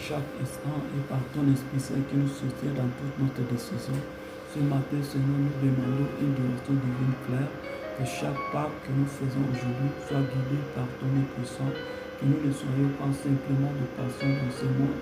chaque instant et par ton Esprit Saint qui nous soutient dans toute notre décision. Ce matin, Seigneur, nous demandons une direction divine claire, que chaque pas que nous faisons aujourd'hui soit guidé par ton nom puissant, que nous ne soyons pas simplement de passants dans ce monde,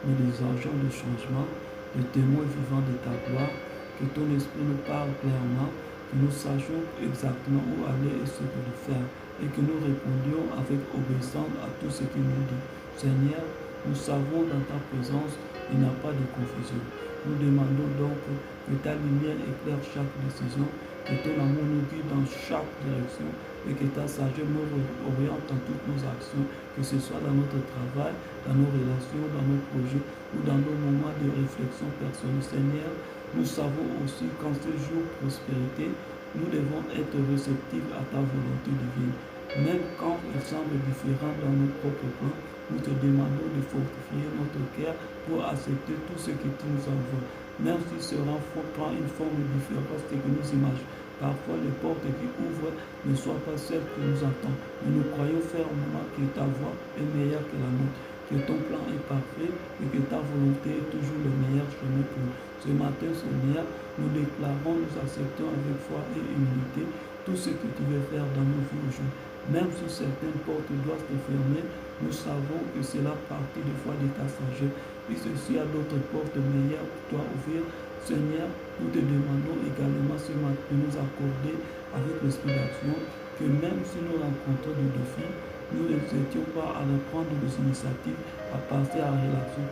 mais des agents de changement, des témoins vivants de ta gloire, que ton Esprit nous parle clairement, que nous sachions exactement où aller et ce que faire, et que nous répondions avec obéissance à tout ce qu'il nous dit. Seigneur, nous savons dans ta présence, il n'y a pas de confusion. Nous demandons donc que ta lumière éclaire chaque décision, que ton amour nous guide dans chaque direction et que ta sagesse nous oriente dans toutes nos actions, que ce soit dans notre travail, dans nos relations, dans nos projets ou dans nos moments de réflexion personnelle. Seigneur, nous savons aussi qu'en ce jour de prospérité, nous devons être réceptifs à ta volonté divine. Même quand il semble différent dans nos propres plans, nous te demandons de fortifier notre cœur pour accepter tout ce que tu nous envoies. Même si cela prend une forme différente de ce que nous imaginons. Parfois, les portes qui ouvrent ne soient pas celles que nous attendons. Mais nous croyons fermement que ta voix est meilleure que la nôtre, que ton plan est parfait et que ta volonté est toujours le meilleur chemin pour nous. Ce matin, Seigneur, nous déclarons, nous acceptons avec foi et humilité tout ce que tu veux faire dans nos vies aujourd'hui. Même si certaines portes doivent se fermer, nous savons que c'est la partie des fois de ta sagesse. Et s'il y a d'autres portes meilleures pour toi ouvrir, Seigneur, nous te demandons également ce matin de nous accorder avec l'esprit d'action, que même si nous rencontrons des défis, nous n'hésitions pas à reprendre des initiatives, à passer à la relation,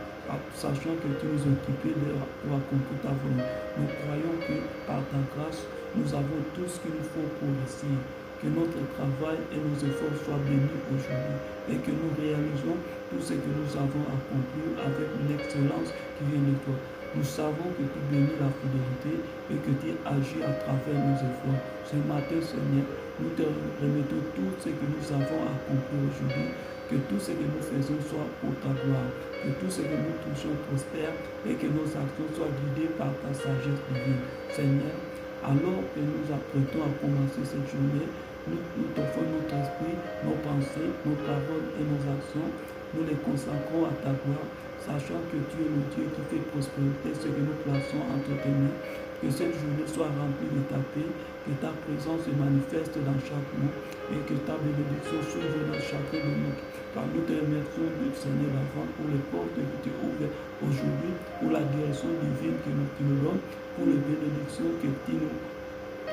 sachant que tu nous occupes pour accomplir ta volonté. Nous croyons que par ta grâce, nous avons tout ce qu'il nous faut pour réussir. Que notre travail et nos efforts soient bénis aujourd'hui et que nous réalisons tout ce que nous avons accompli avec une excellence qui vient de toi. Nous savons que tu bénis la fidélité et que tu agis à travers nos efforts. Ce matin, Seigneur, nous te remettons tout ce que nous avons accompli aujourd'hui. Que tout ce que nous faisons soit pour ta gloire. Que tout ce que nous touchons prospère et que nos actions soient guidées par ta sagesse divine. Seigneur, alors que nous apprêtons à commencer cette journée, nous t'offrons notre esprit, nos pensées, nos paroles et nos actions. Nous les consacrons à ta gloire, sachant que tu es le Dieu qui fait prospérité ce que nous plaçons entre tes mains. Que cette journée soit remplie de ta paix, que ta présence se manifeste dans chaque mot et que ta bénédiction s'ouvre dans chacun de nous. Car nous te remercions, Seigneur, d'avant pour les portes que tu ouvres aujourd'hui, pour la direction divine que tu nous donnes, pour les bénédictions que tu nous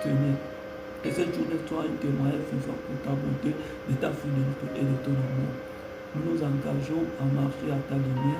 tenais. Que cette journée soit un témoignage vivant pour ta bonté, de ta fidélité et de ton amour. Nous nous engageons à marcher à ta lumière